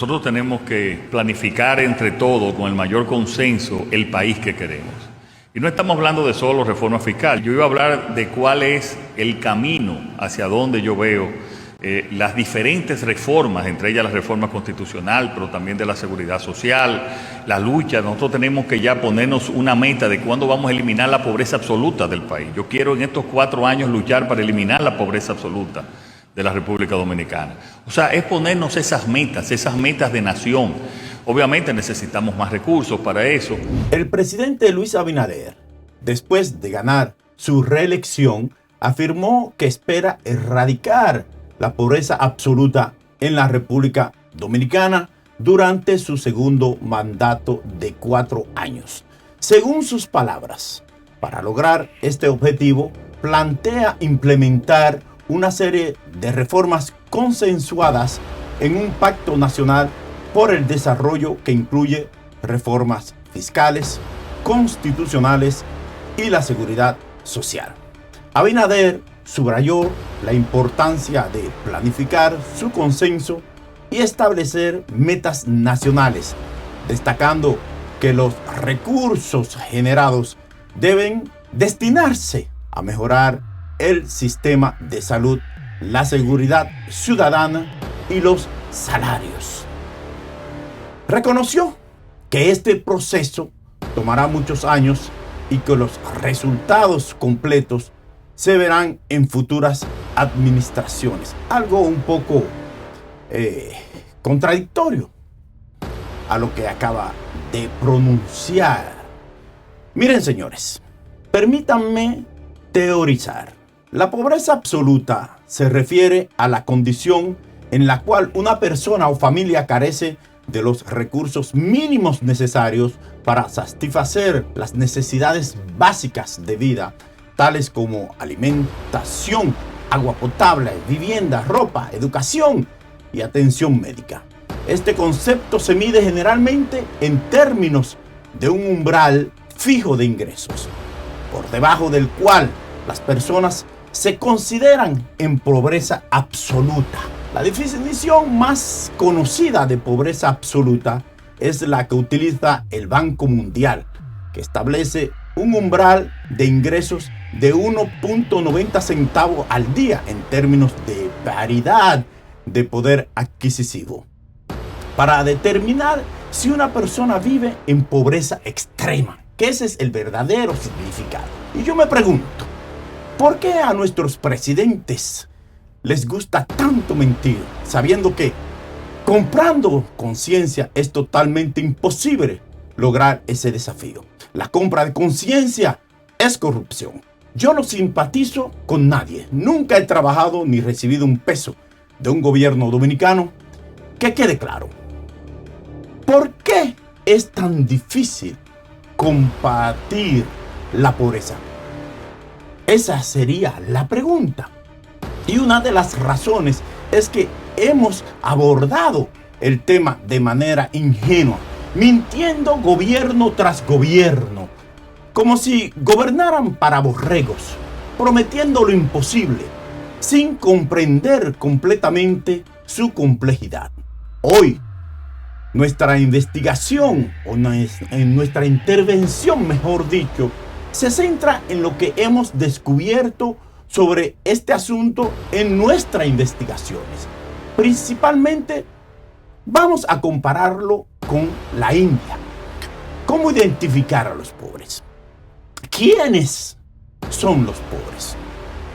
Nosotros tenemos que planificar entre todos, con el mayor consenso, el país que queremos. Y no estamos hablando de solo reforma fiscal. Yo iba a hablar de cuál es el camino hacia donde yo veo las diferentes reformas, entre ellas la reforma constitucional, pero también de la seguridad social, la lucha. Nosotros tenemos que ya ponernos una meta de cuándo vamos a eliminar la pobreza absoluta del país. Yo quiero en estos 4 años luchar para eliminar la pobreza absoluta de la República Dominicana. O sea, es ponernos esas metas de nación. Obviamente necesitamos más recursos para eso. El presidente Luis Abinader, después de ganar su reelección, afirmó que espera erradicar la pobreza absoluta en la República Dominicana durante su segundo mandato de 4 años. Según sus palabras, para lograr este objetivo, plantea implementar una serie de reformas consensuadas en un pacto nacional por el desarrollo que incluye reformas fiscales, constitucionales y la seguridad social. Abinader subrayó la importancia de planificar su consenso y establecer metas nacionales, destacando que los recursos generados deben destinarse a mejorar el sistema de salud, la seguridad ciudadana y los salarios. Reconoció que este proceso tomará muchos años y que los resultados completos se verán en futuras administraciones. Algo un poco contradictorio a lo que acaba de pronunciar. Miren, señores, permítanme teorizar. La pobreza absoluta se refiere a la condición en la cual una persona o familia carece de los recursos mínimos necesarios para satisfacer las necesidades básicas de vida, tales como alimentación, agua potable, vivienda, ropa, educación y atención médica. Este concepto se mide generalmente en términos de un umbral fijo de ingresos, por debajo del cual las personas se consideran en pobreza absoluta. La definición más conocida de pobreza absoluta es la que utiliza el Banco Mundial, que establece un umbral de ingresos de 1.90 centavos al día en términos de paridad de poder adquisitivo, para determinar si una persona vive en pobreza extrema, que ese es el verdadero significado. Y yo me pregunto, ¿por qué a nuestros presidentes les gusta tanto mentir, sabiendo que comprando conciencia es totalmente imposible lograr ese desafío? La compra de conciencia es corrupción. Yo no simpatizo con nadie. Nunca he trabajado ni recibido un peso de un gobierno dominicano. Que quede claro. ¿Por qué es tan difícil combatir la pobreza? Esa sería la pregunta. Y una de las razones es que hemos abordado el tema de manera ingenua, mintiendo gobierno tras gobierno, como si gobernaran para borregos, prometiendo lo imposible, sin comprender completamente su complejidad. Hoy, nuestra investigación, o en nuestra intervención, mejor dicho, se centra en lo que hemos descubierto sobre este asunto en nuestras investigaciones. Principalmente, vamos a compararlo con la India. ¿Cómo identificar a los pobres? ¿Quiénes son los pobres?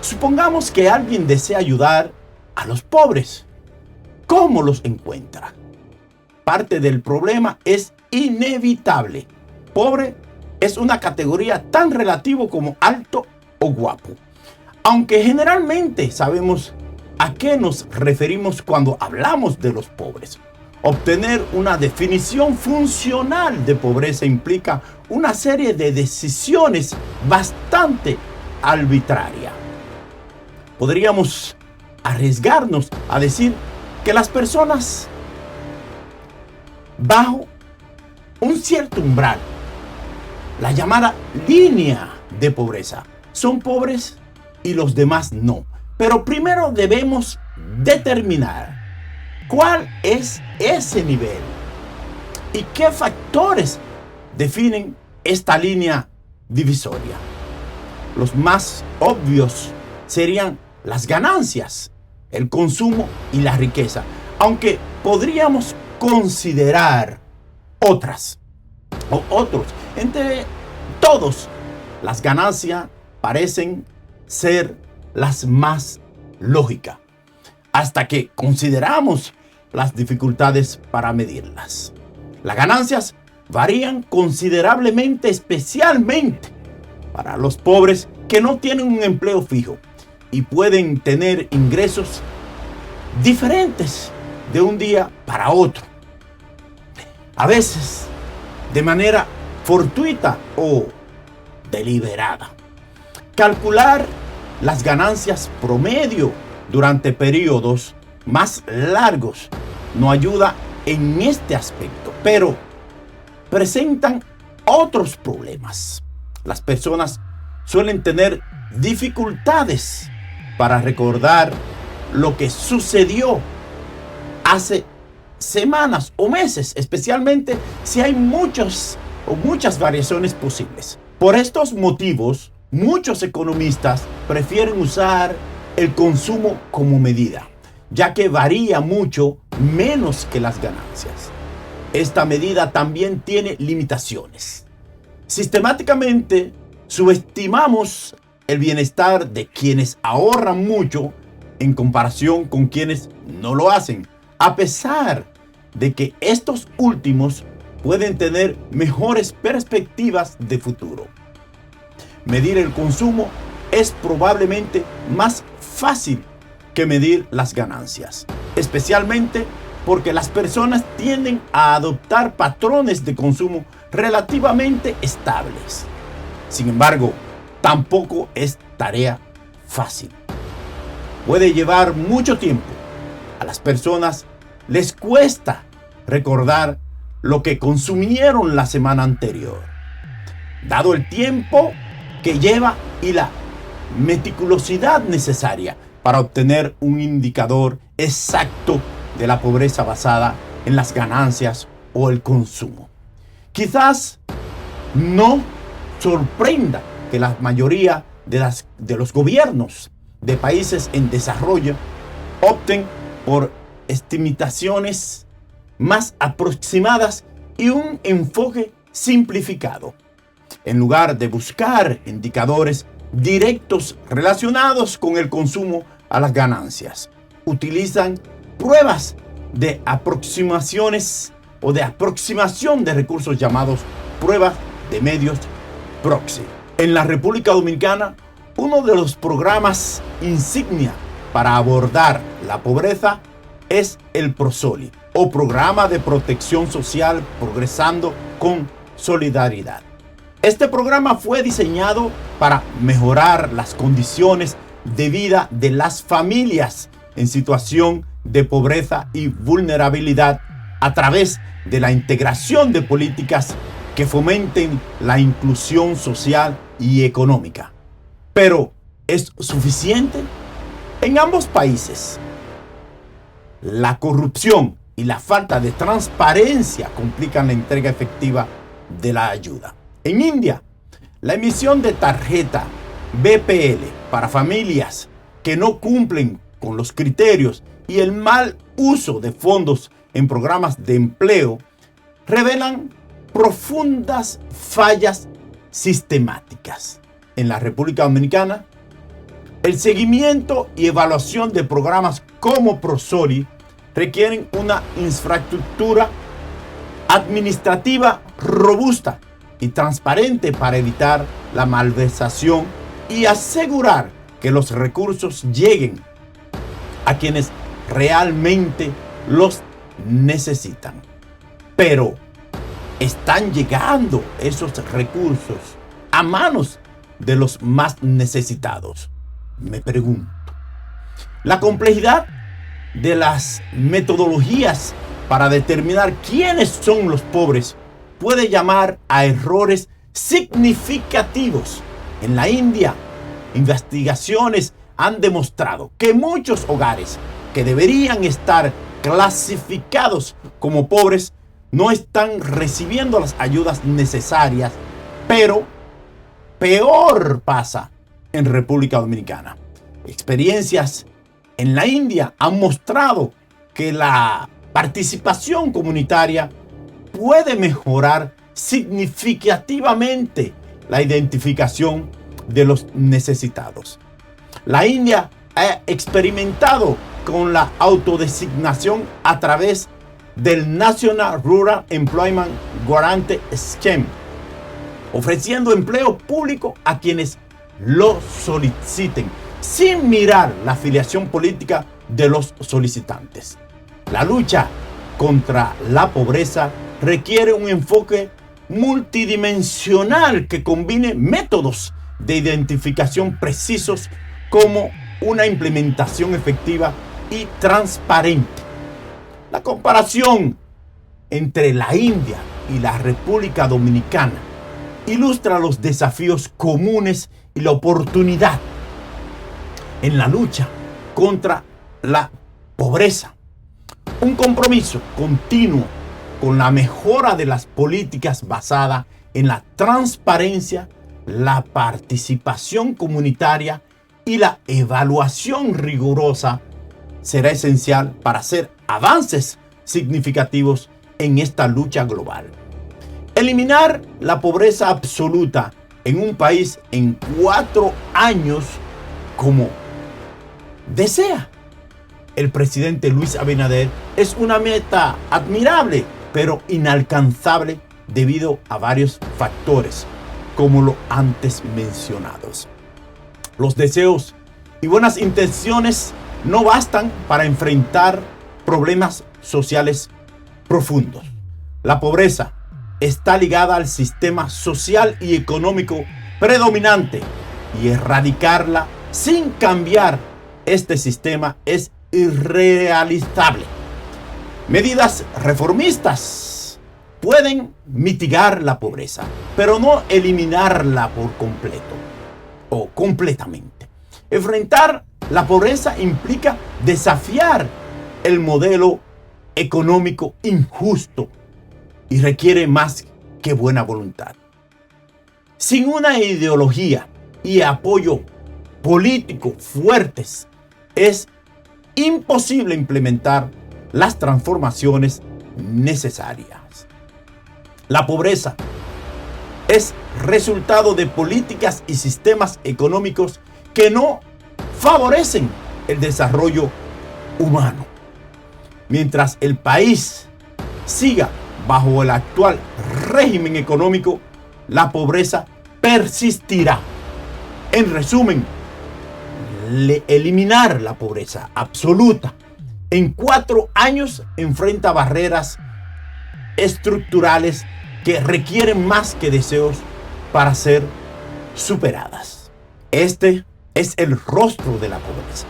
Supongamos que alguien desea ayudar a los pobres. ¿Cómo los encuentra? Parte del problema es inevitable. Pobre es una categoría tan relativa como alto o guapo. Aunque generalmente sabemos a qué nos referimos cuando hablamos de los pobres. Obtener una definición funcional de pobreza implica una serie de decisiones bastante arbitrarias. Podríamos arriesgarnos a decir que las personas bajo un cierto umbral, la llamada línea de pobreza, son pobres y los demás no. Pero primero debemos determinar ¿Cuál es ese nivel? ¿Y qué factores definen esta línea divisoria? Los más obvios serían las ganancias, el consumo y la riqueza, aunque podríamos considerar otros. Entre todos, las ganancias parecen ser las más lógicas, hasta que consideramos las dificultades para medirlas. Las ganancias varían considerablemente, especialmente para los pobres que no tienen un empleo fijo y pueden tener ingresos diferentes de un día para otro. A veces de manera fortuita o deliberada. Calcular las ganancias promedio durante periodos más largos no ayuda en este aspecto, pero presentan otros problemas. Las personas suelen tener dificultades para recordar lo que sucedió hace semanas o meses, especialmente si hay muchas variaciones posibles. Por estos motivos, muchos economistas prefieren usar el consumo como medida, ya que varía mucho menos que las ganancias. Esta medida también tiene limitaciones. Sistemáticamente subestimamos el bienestar de quienes ahorran mucho en comparación con quienes no lo hacen, a pesar de que estos últimos pueden tener mejores perspectivas de futuro. Medir el consumo es probablemente más fácil que medir las ganancias, especialmente porque las personas tienden a adoptar patrones de consumo relativamente estables. Sin embargo, tampoco es tarea fácil. Puede llevar mucho tiempo. A las personas les cuesta recordar lo que consumieron la semana anterior. Dado el tiempo que lleva y la meticulosidad necesaria para obtener un indicador exacto de la pobreza basada en las ganancias o el consumo. Quizás no sorprenda que la mayoría de los gobiernos de países en desarrollo opten por estimaciones más aproximadas y un enfoque simplificado. En lugar de buscar indicadores directos relacionados con el consumo a las ganancias, utilizan pruebas de aproximaciones o de aproximación de recursos llamados pruebas de medios proxy. En la República Dominicana, uno de los programas insignia para abordar la pobreza es el PROSOLI, o Programa de Protección Social Progresando con Solidaridad. Este programa fue diseñado para mejorar las condiciones de vida de las familias en situación de pobreza y vulnerabilidad a través de la integración de políticas que fomenten la inclusión social y económica. Pero, ¿es suficiente? En ambos países, la corrupción y la falta de transparencia complican la entrega efectiva de la ayuda. En India, la emisión de tarjeta BPL para familias que no cumplen con los criterios y el mal uso de fondos en programas de empleo revelan profundas fallas sistemáticas. En la República Dominicana, el seguimiento y evaluación de programas como PROSOLI requieren una infraestructura administrativa robusta y transparente para evitar la malversación y asegurar que los recursos lleguen a quienes realmente los necesitan. Pero, ¿están llegando esos recursos a manos de los más necesitados? Me pregunto. La complejidad de las metodologías para determinar quiénes son los pobres puede llamar a errores significativos. En la India, investigaciones han demostrado que muchos hogares que deberían estar clasificados como pobres no están recibiendo las ayudas necesarias, pero peor pasa en República Dominicana. Experiencias en la India han mostrado que la participación comunitaria puede mejorar significativamente la identificación de los necesitados. La India ha experimentado con la autodesignación a través del National Rural Employment Guarantee Scheme, ofreciendo empleo público a quienes lo soliciten, sin mirar la afiliación política de los solicitantes. La lucha contra la pobreza requiere un enfoque multidimensional que combine métodos de identificación precisos como una implementación efectiva y transparente. La comparación entre la India y la República Dominicana ilustra los desafíos comunes y la oportunidad en la lucha contra la pobreza. Un compromiso continuo con la mejora de las políticas basada en la transparencia, la participación comunitaria y la evaluación rigurosa será esencial para hacer avances significativos en esta lucha global. Eliminar la pobreza absoluta en un país en 4 años, como desea el presidente Luis Abinader, es una meta admirable, pero inalcanzable debido a varios factores, como los antes mencionados. Los deseos y buenas intenciones no bastan para enfrentar problemas sociales profundos. La pobreza está ligada al sistema social y económico predominante, y erradicarla sin cambiar este sistema es irrealizable. Medidas reformistas pueden mitigar la pobreza, pero no eliminarla por completo o completamente. Enfrentar la pobreza implica desafiar el modelo económico injusto y requiere más que buena voluntad. Sin una ideología y apoyo político fuertes, es imposible implementar las transformaciones necesarias. La pobreza es resultado de políticas y sistemas económicos que no favorecen el desarrollo humano. Mientras el país siga bajo el actual régimen económico, la pobreza persistirá. En resumen, eliminar la pobreza absoluta en 4 años enfrenta barreras estructurales que requieren más que deseos para ser superadas. Este es el rostro de la pobreza.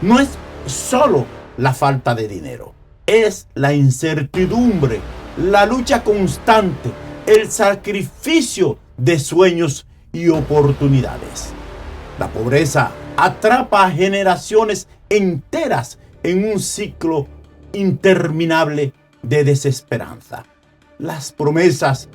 No es solo la falta de dinero, es la incertidumbre, la lucha constante, el sacrificio de sueños y oportunidades. La pobreza atrapa a generaciones enteras en un ciclo interminable de desesperanza. Las promesas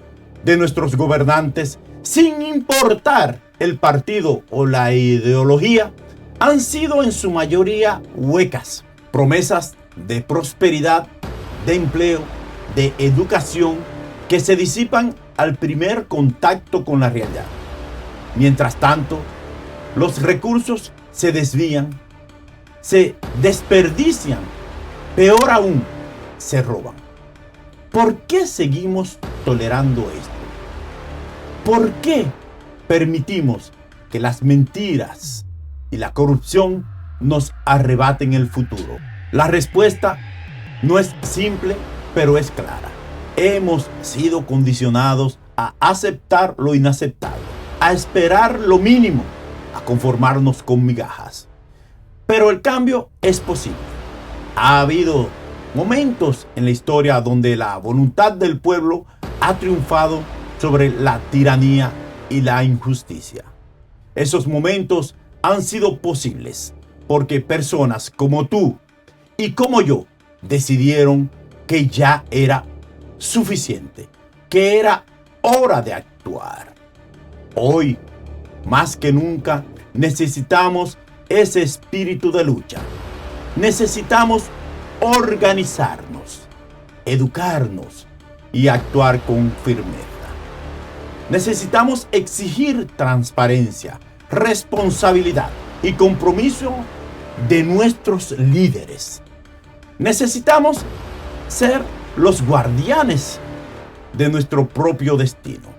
de nuestros gobernantes, sin importar el partido o la ideología, han sido en su mayoría huecas. Promesas de prosperidad, de empleo, de educación, que se disipan al primer contacto con la realidad. Mientras tanto, los recursos se desvían, se desperdician, peor aún, se roban. ¿Por qué seguimos tolerando esto? ¿Por qué permitimos que las mentiras y la corrupción nos arrebaten el futuro? La respuesta no es simple, pero es clara. Hemos sido condicionados a aceptar lo inaceptable, a esperar lo mínimo, a conformarnos con migajas. Pero el cambio es posible. Ha habido momentos en la historia donde la voluntad del pueblo ha triunfado sobre la tiranía y la injusticia. Esos momentos han sido posibles porque personas como tú y como yo decidieron que ya era suficiente, que era hora de actuar. Hoy, más que nunca, necesitamos ese espíritu de lucha. Necesitamos organizarnos, educarnos y actuar con firmeza. Necesitamos exigir transparencia, responsabilidad y compromiso de nuestros líderes. Necesitamos ser los guardianes de nuestro propio destino.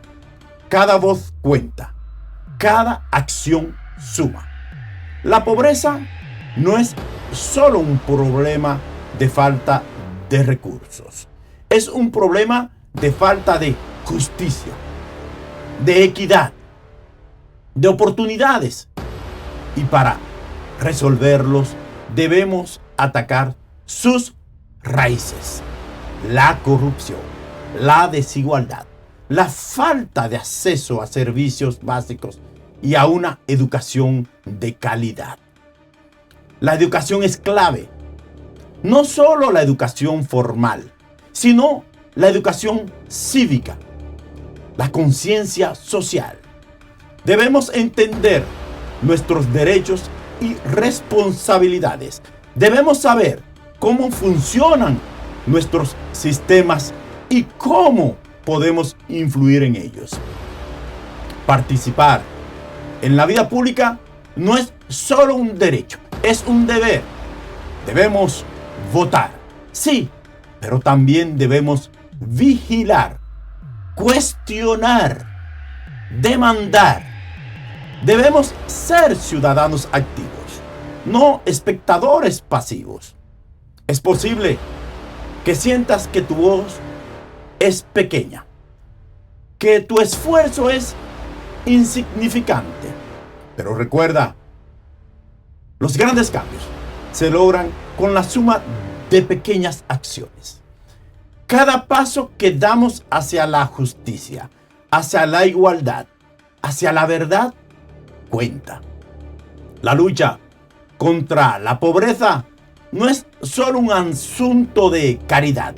Cada voz cuenta, cada acción suma. La pobreza no es solo un problema de falta de recursos, es un problema de falta de justicia, de equidad, de oportunidades. Y para resolverlos debemos atacar sus raíces: la corrupción, la desigualdad, la falta de acceso a servicios básicos y a una educación de calidad. La educación es clave. No solo la educación formal, sino la educación cívica, la conciencia social. Debemos entender nuestros derechos y responsabilidades. Debemos saber cómo funcionan nuestros sistemas y cómo podemos influir en ellos. Participar en la vida pública no es solo un derecho, es un deber. Debemos votar, sí, pero también debemos vigilar, cuestionar, demandar. Debemos ser ciudadanos activos, no espectadores pasivos. Es posible que sientas que tu voz es pequeña, que tu esfuerzo es insignificante. Pero recuerda, los grandes cambios se logran con la suma de pequeñas acciones. Cada paso que damos hacia la justicia, hacia la igualdad, hacia la verdad, cuenta. La lucha contra la pobreza no es solo un asunto de caridad,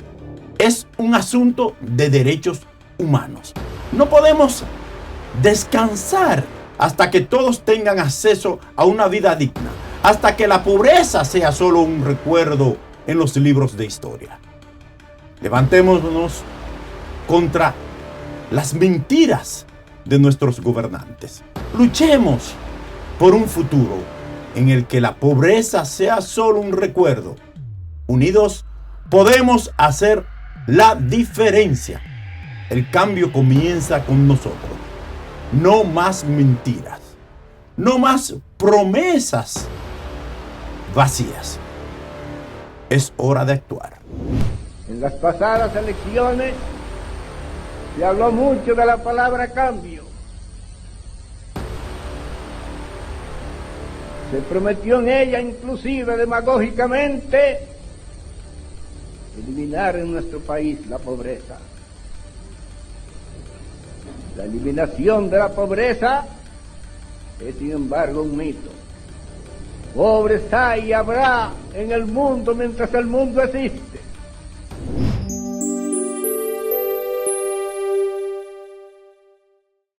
es un asunto de derechos humanos. No podemos descansar hasta que todos tengan acceso a una vida digna, hasta que la pobreza sea solo un recuerdo en los libros de historia. Levantémonos contra las mentiras de nuestros gobernantes. Luchemos por un futuro en el que la pobreza sea solo un recuerdo. Unidos podemos hacer la diferencia. El cambio comienza con nosotros. No más mentiras, no más promesas vacías. Es hora de actuar. En las pasadas elecciones se habló mucho de la palabra cambio. Se prometió en ella, inclusive demagógicamente, eliminar en nuestro país la pobreza. La eliminación de la pobreza es, sin embargo, un mito. Pobres hay y habrá en el mundo mientras el mundo existe.